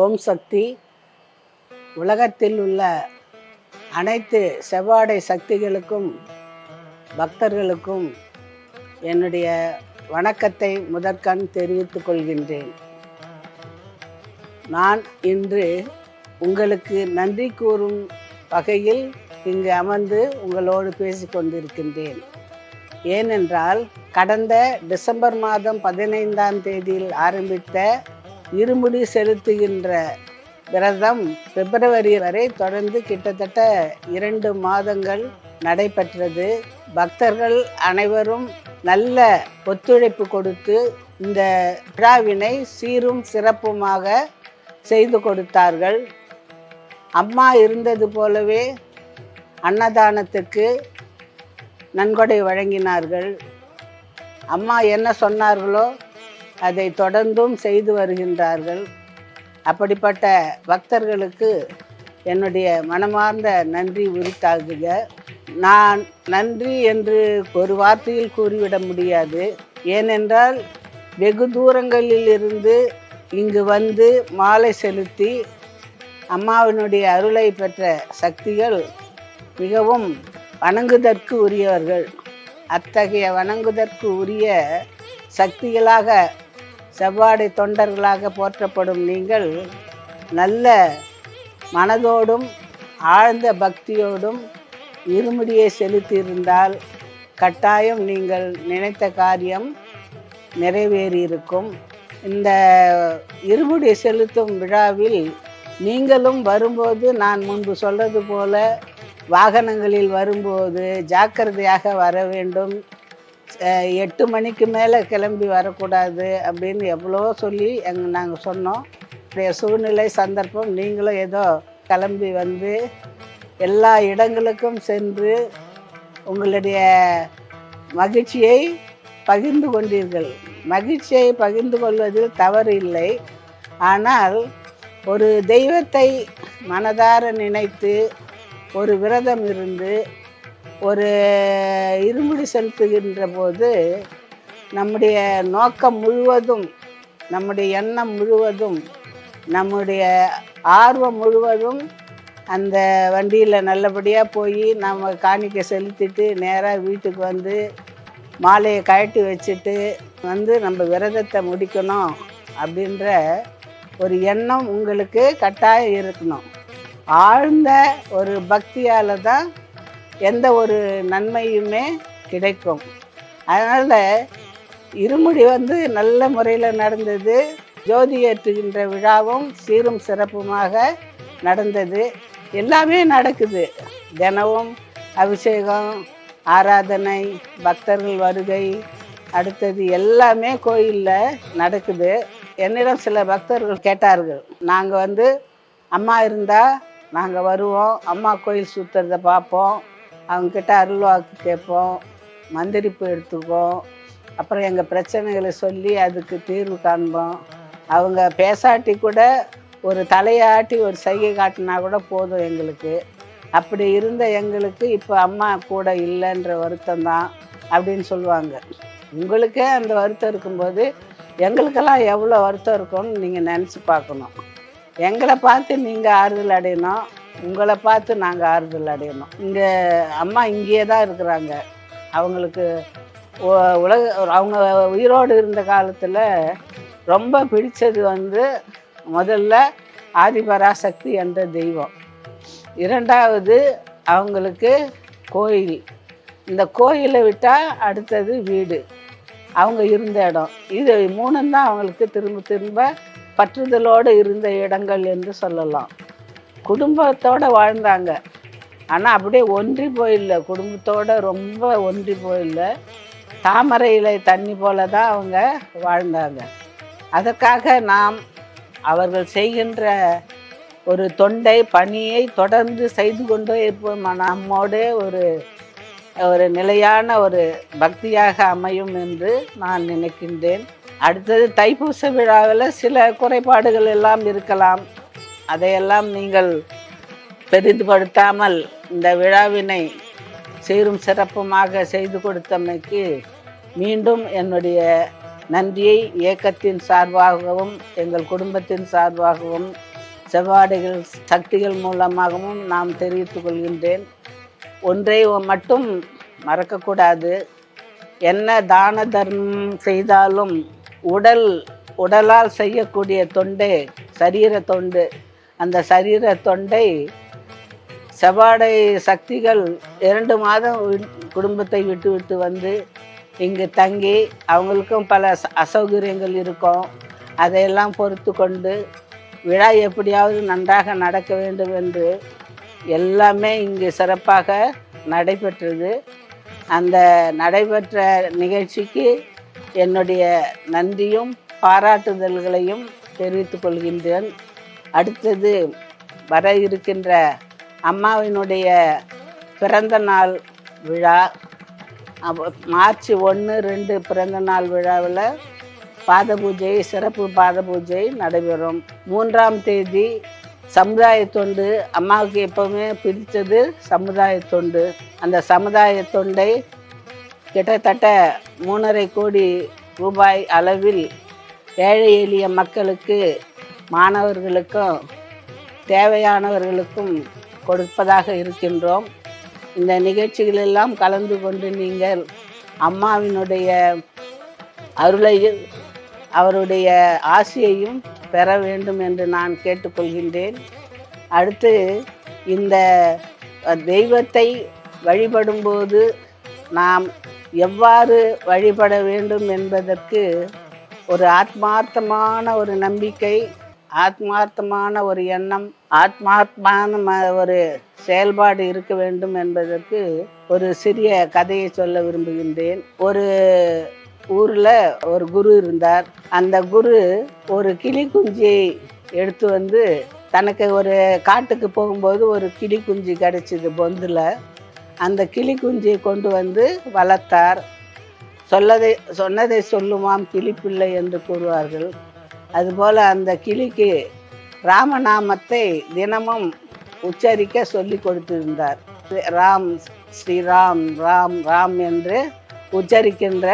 ஓம் சக்தி. உலகத்தில் உள்ள அனைத்து செவ்வாடை சக்திகளுக்கும் பக்தர்களுக்கும் என்னுடைய வணக்கத்தை முதற்கண் தெரிவித்துக் கொள்கின்றேன். நான் இன்று உங்களுக்கு நன்றி கூறும் வகையில் இங்கு அமர்ந்து உங்களோடு பேசிக்கொண்டிருக்கின்றேன். ஏனென்றால் கடந்த டிசம்பர் மாதம் 15ஆம் தேதியில் ஆரம்பித்த இருமுடி செலுத்துகின்ற விரதம் பிப்ரவரி வரை தொடர்ந்து கிட்டத்தட்ட 2 மாதங்கள் நடைபெற்றது. பக்தர்கள் அனைவரும் நல்ல ஒத்துழைப்பு கொடுத்து இந்த விழாவினை சீரும் சிறப்புமாக செய்து கொடுத்தார்கள். அம்மா இருந்தது போலவே அன்னதானத்துக்கு நன்கொடை வழங்கினார்கள். அம்மா என்ன சொன்னார்களோ அதை தொடர்ந்தும் செய்து வருகின்றார்கள். அப்படிப்பட்ட பக்தர்களுக்கு என்னுடைய மனமார்ந்த நன்றி உரித்தாகுக. நான் நன்றி என்று ஒரு வார்த்தையில் கூறிவிட முடியாது. ஏனென்றால் வெகு தூரங்களில் இருந்து இங்கு வந்து மாலை செலுத்தி அம்மாவினுடைய அருளை பெற்ற சக்திகள் மிகவும் வணங்குதற்கு உரியவர்கள். அத்தகைய வணங்குதற்கு உரிய சக்திகளாக செவ்வாடை தொண்டர்களாக போற்றப்படும் நீங்கள் நல்ல மனதோடும் ஆழ்ந்த பக்தியோடும் இருமுடியை செலுத்தியிருந்தால் கட்டாயம் நீங்கள் நினைத்த காரியம் நிறைவேறியிருக்கும். இந்த இருமுடி செலுத்தும் விழாவில் நீங்களும் வரும்போது நான் முன்பு சொல்றது போல வாகனங்களில் வரும்போது ஜாக்கிரதையாக வர வேண்டும். 8 மணிக்கு மேலே கிளம்பி வரக்கூடாது அப்படின்னு எவ்வளோ சொல்லி நாங்கள் சொன்னோம். சூழ்நிலை சந்தர்ப்பம் நீங்களும் ஏதோ கிளம்பி வந்து எல்லா இடங்களுக்கும் சென்று உங்களுடைய மகிழ்ச்சியை பகிர்ந்து கொண்டீர்கள். மகிழ்ச்சியை பகிர்ந்து கொள்வதில் தவறு இல்லை. ஆனால் ஒரு தெய்வத்தை மனதார நினைத்து ஒரு விரதம் இருந்து ஒரு இருமுடி செலுத்துகின்ற போது நம்முடைய நோக்கம் முழுவதும், நம்முடைய எண்ணம் முழுவதும், நம்முடைய ஆர்வம் முழுவதும் அந்த வண்டியில் நல்லபடியாக போய் நம்ம காணிக்கை செலுத்திட்டு நேராக வீட்டுக்கு வந்து மாலையை கழட்டி வச்சுட்டு வந்து நம்ம விரதத்தை முடிக்கணும் அப்படின்ற ஒரு எண்ணம் உங்களுக்கு கட்டாயம் இருக்கணும். ஆழ்ந்த ஒரு பக்தியால் தான் எந்த ஒரு நன்மையுமே கிடைக்கும். அதனால் இருமுடி நல்ல முறையில் நடந்தது. ஜோதி ஏற்றுகின்ற விழாவும் சீரும் சிறப்புமாக நடந்தது. எல்லாமே நடக்குது. தினமும் அபிஷேகம், ஆராதனை, பக்தர்கள் வருகை, அடுத்தது எல்லாமே கோயிலில் நடக்குது. என்னிடம் சில பக்தர்கள் கேட்டார்கள், நாங்கள் அம்மா இருந்தால் நாங்கள் வருவோம், அம்மா கோயில் சுற்றுறதை பார்ப்போம், அவங்கக்கிட்ட அருள்வாக்கு கேட்போம், மந்திரிப்பு எடுத்துக்குவோம், அப்புறம் எங்கள் பிரச்சனைகளை சொல்லி அதுக்கு தீர்வு காண்போம். அவங்க பேசாட்டி கூட ஒரு தலையாட்டி ஒரு சைகை காட்டினா கூட போதும் எங்களுக்கு. அப்படி இருந்த எங்களுக்கு இப்போ அம்மா கூட இல்லைன்ற வருத்தம் தான் அப்படின்னு சொல்லுவாங்க. உங்களுக்கே அந்த வருத்தம் இருக்கும்போது எங்களுக்கெல்லாம் எவ்வளோ வருத்தம் இருக்கும்னு நீங்கள் நினச்சி பார்க்கணும். எங்களை பார்த்து நீங்கள் ஆறுதல் அடையணும், உங்களை பார்த்து நாங்கள் ஆறுதல் அடையணும். இங்கே அம்மா இங்கேயே தான் இருக்கிறாங்க. அவங்களுக்கு அவங்க உயிரோடு இருந்த காலத்தில் ரொம்ப பிடித்தது முதல்ல ஆதிபராசக்தி என்ற தெய்வம், 2வது அவங்களுக்கு கோயில். இந்த கோயிலை விட்டால் அடுத்தது வீடு, அவங்க இருந்த இடம். இது 3 தான் அவங்களுக்கு திரும்ப திரும்ப பற்றுதலோடு இருந்த இடங்கள் என்று சொல்லலாம். குடும்பத்தோடு வாழ்ந்தாங்க, ஆனால் அப்படியே ஒன்றி போயில்லை. குடும்பத்தோடு ரொம்ப ஒன்றி போயில்லை. தாமரை இலை தண்ணி போல தான் அவங்க வாழ்ந்தாங்க. அதற்காக நாம் அவர்கள் செய்கின்ற ஒரு தொண்டை பணியை தொடர்ந்து செய்து கொண்டே இருப்போம். நம்மோட ஒரு நிலையான ஒரு பக்தியாக அமையும் என்று நான் நினைக்கின்றேன். அடுத்தது தைப்பூச விழாவில் சில குறைபாடுகள் எல்லாம் இருக்கலாம். அதையெல்லாம் நீங்கள் பெரிதுபடுத்தாமல் இந்த விழாவினை சீரும் சிறப்புமாக செய்து கொடுத்தமைக்கு மீண்டும் என்னுடைய நன்றியை இயக்கத்தின் சார்பாகவும் எங்கள் குடும்பத்தின் சார்பாகவும் செவ்வாடைகள் சக்திகள் மூலமாகவும் நாம் தெரிவித்துக் கொள்கின்றேன். ஒன்றை மட்டும் மறக்கக்கூடாது. என்ன தான தர்மம் செய்தாலும் உடலால் செய்யக்கூடிய தொண்டே சரீர தொண்டு. அந்த சரீர தொண்டை செவ்வாடை சக்திகள் 2 மாதம் குடும்பத்தை விட்டு வந்து இங்கு தங்கி அவங்களுக்கும் பல அசௌகரியங்கள் இருக்கும். அதையெல்லாம் பொறுத்து கொண்டு விழா எப்படியாவது நன்றாக நடக்க வேண்டும் என்று எல்லாமே இங்கு சிறப்பாக நடைபெற்றது. அந்த நடைபெற்ற நிகழ்ச்சிக்கு என்னுடைய நன்றியும் பாராட்டுதல்களையும் தெரிவித்துக் கொள்கின்றேன். அடுத்தது வர இருக்கின்ற அம்மாவினுடைய பிறந்த நாள் விழா மார்ச் 1, 2 பிறந்த நாள் விழாவில் பாத பூஜை, சிறப்பு பாத பூஜை நடைபெறும். 3ஆம் தேதி சமுதாய தொண்டு. அம்மாவுக்கு எப்போவுமே பிடித்தது சமுதாய தொண்டு. அந்த சமுதாய தொண்டை கிட்டத்தட்ட 3.5 கோடி ரூபாய் அளவில் ஏழை எளிய மக்களுக்கு, மாணவர்களுக்கும் தேவையானவர்களுக்கும் கொடுப்பதாக இருக்கின்றோம். இந்த நிகழ்ச்சிகளெல்லாம் கலந்து கொண்டு நீங்கள் அம்மாவினுடைய அருளையும் அவருடைய ஆசியையும் பெற வேண்டும் என்று நான் கேட்டுக்கொள்கின்றேன். அடுத்து இந்த தெய்வத்தை வழிபடும்போது நாம் எவ்வாறு வழிபட வேண்டும் என்பதற்கு ஒரு ஆத்மார்த்தமான ஒரு நம்பிக்கை, ஆத்மார்த்தமான ஒரு எண்ணம், ஆத்மார்த்தமான ஒரு செயல்பாடு இருக்க வேண்டும் என்பதற்கு ஒரு சிறிய கதையை சொல்ல விரும்புகின்றேன். ஒரு ஊரில் ஒரு குரு இருந்தார். அந்த குரு ஒரு கிளி குஞ்சியை எடுத்து வந்து தனக்கு ஒரு காட்டுக்கு போகும்போது ஒரு கிளி குஞ்சு கிடச்சிது பொந்தில். அந்த கிளி குஞ்சியை கொண்டு வந்து வளர்த்தார். சொன்னதை சொல்லுமாம் கிளிப்பிள்ளை என்று கூறுவார்கள். அதுபோல் அந்த கிளிக்கு ராமநாமத்தை தினமும் உச்சரிக்க சொல்லி கொடுத்திருந்தார். ராம், ஸ்ரீராம், ராம் ராம் என்று உச்சரிக்கின்ற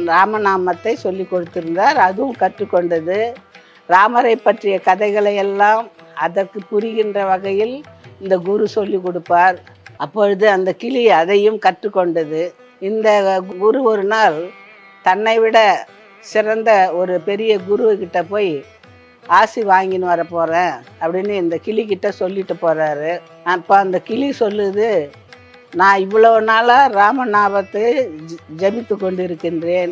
ராமநாமத்தை சொல்லி கொடுத்திருந்தார். அதுவும் கற்றுக்கொண்டது. ராமரை பற்றிய கதைகளை எல்லாம் அதற்கு புரிகின்ற வகையில் இந்த குரு சொல்லி கொடுப்பார். அப்பொழுது அந்த கிளி அதையும் கற்றுக்கொண்டது. இந்த குரு ஒரு நாள் தன்னை விட சிறந்த ஒரு பெரிய குருக்கிட்ட போய் ஆசி வாங்கின்னு வர போகிறேன் அப்படின்னு இந்த கிளிக்கிட்ட சொல்லிட்டு போகிறாரு. அப்போ அந்த கிளி சொல்லுது, நான் இவ்வளோ நாளாக ராமநாமத்தை ஜபித்து கொண்டு இருக்கின்றேன்.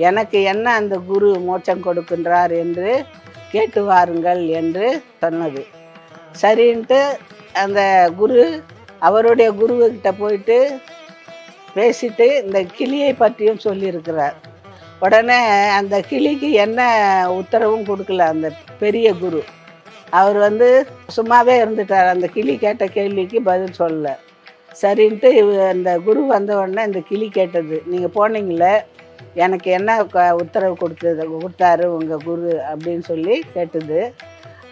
எனக்கு என்ன அந்த குரு மோட்சம் கொடுக்கின்றார் என்று கேட்டு வாருங்கள் என்று சொன்னது. சரின்ட்டு அந்த குரு அவருடைய குருவுக்கிட்ட போயிட்டு பேசிட்டு இந்த கிளியை பற்றியும் சொல்லியிருக்கிறார். உடனே அந்த கிளிக்கு என்ன உத்தரவும் கொடுக்கல அந்த பெரிய குரு. அவர் சும்மாவே இருந்துட்டார். அந்த கிளி கேட்ட கேள்விக்கு பதில் சொல்லலை. சரின்ட்டு அந்த குரு வந்த உடனே இந்த கிளி கேட்டது, நீங்கள் போனீங்களே, எனக்கு என்ன உத்தரவு கொடுத்தாரு உங்கள் குரு அப்படின்னு சொல்லி கேட்டது.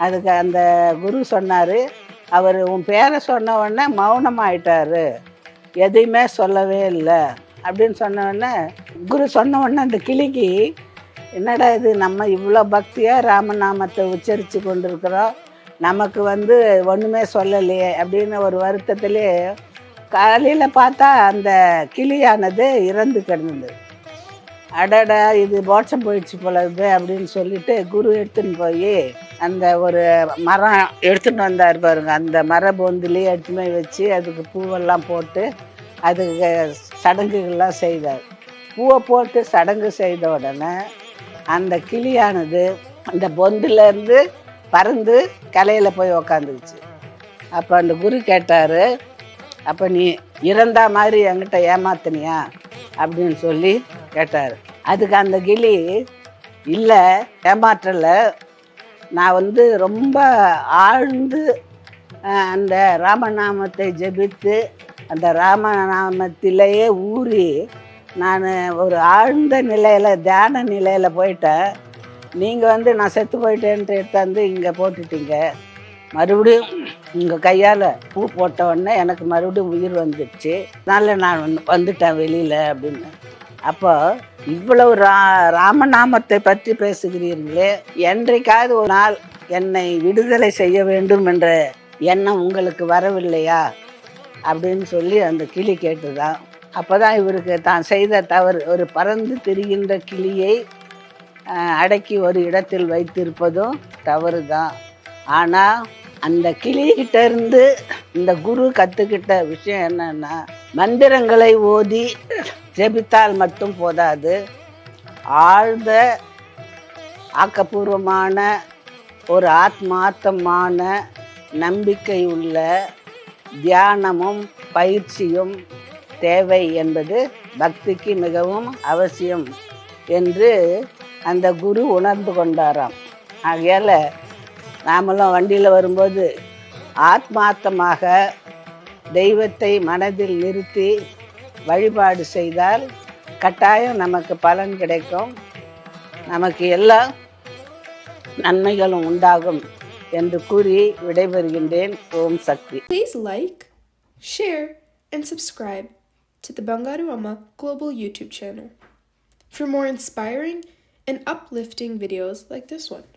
அதுக்கு அந்த குரு சொன்னார், அவர் உன் பேரை சொன்ன உடனே மௌனமாயிட்டார், எதையுமே சொல்லவே இல்லை அப்படின்னு சொன்ன உடனே குரு சொன்ன உடனே அந்த கிளிக்கு என்னடா இது, நம்ம இவ்வளோ பக்தியாக ராமநாமத்தை உச்சரித்து கொண்டிருக்கிறோம், நமக்கு ஒன்றுமே சொல்லலையே அப்படின்னு ஒரு வருத்தத்திலே காலையில் பார்த்தா அந்த கிளியானது இறந்து கிடந்தது. அடடா, இது மோட்சம் போயிடுச்சு போலது அப்படின்னு சொல்லிட்டு குரு எடுத்துன்னு போய் அந்த ஒரு மரம் எடுத்துன்னு வந்தார் பாருங்க. அந்த மர பொந்திலேயே எடுத்துன்னு போய் வச்சு அதுக்கு பூவெல்லாம் போட்டு அதுக்கு சடங்குகள்லாம் செய்தார். பூவை போட்டு சடங்கு செய்த உடனே அந்த கிளியானது அந்த பொந்துலேருந்து பறந்து கலையில் போய் உக்காந்துக்குச்சு. அப்போ அந்த குரு கேட்டார், அப்போ நீ இறந்தா மாதிரி என்கிட்ட ஏமாத்தினியா அப்படின்னு சொல்லி கேட்டார். அதுக்கு அந்த கிளி, இல்லை ஏமாற்றலை, நான் ரொம்ப ஆழ்ந்து அந்த ராமநாமத்தை ஜெபித்து அந்த ராமநாமத்திலேயே ஊறி நான் ஒரு ஆழ்ந்த நிலையில் தியான நிலையில் போயிட்டேன். நீங்கள் நான் செத்து போயிட்டேன்ட்டு எடுத்தாந்து இங்கே போட்டுட்டீங்க, மறுபடியும் உங்கள் கையால் பூ போட்ட உடனே எனக்கு மறுபடியும் உயிர் வந்துடுச்சு, அதனால் நான் வந்துட்டேன் வெளியில் அப்படின்னு. அப்போ இவ்வளவு ராமநாமத்தை பற்றி பேசுகிறீர்களே, என்றைக்காவது ஒரு நாள் என்னை விடுதலை செய்ய வேண்டும் என்ற எண்ணம் உங்களுக்கு வரவில்லையா அப்படின்னு சொல்லி அந்த கிளி கேட்டுதான். அப்போ தான் இவருக்கு தான் செய்த தவறு, ஒரு பறந்து திரிகின்ற கிளியை அடக்கி ஒரு இடத்தில் வைத்திருப்பதும் தவறு தான். ஆனால் அந்த கிளிகிட்ட இருந்து இந்த குரு கற்றுக்கிட்ட விஷயம் என்னன்னா, மந்திரங்களை ஓதி ஜெபித்தால் மட்டும் போதாது, ஆழ்ந்த ஆக்கப்பூர்வமான ஒரு ஆத்மார்த்தமான நம்பிக்கை உள்ள தியானமும் பயிற்சியும் தேவை என்பது பக்திக்கு மிகவும் அவசியம் என்று அந்த குரு உணர்ந்து கொண்டாராம். ஆகையால் நாமெல்லாம் வண்டியில் வரும்போது ஆத்மார்த்தமாக தெய்வத்தை மனதில் நிறுத்தி வழிபாடு செய்தால் கட்டாயம் நமக்கு பலன் கிடைக்கும், நமக்கு எல்லா நன்மைகளும் உண்டாகும் என்று கூறி விடைபெறுகின்றேன். ஓம் சக்தி. Please like, share and subscribe to the Bangaru Amma Global YouTube channel for more inspiring and uplifting videos like this one.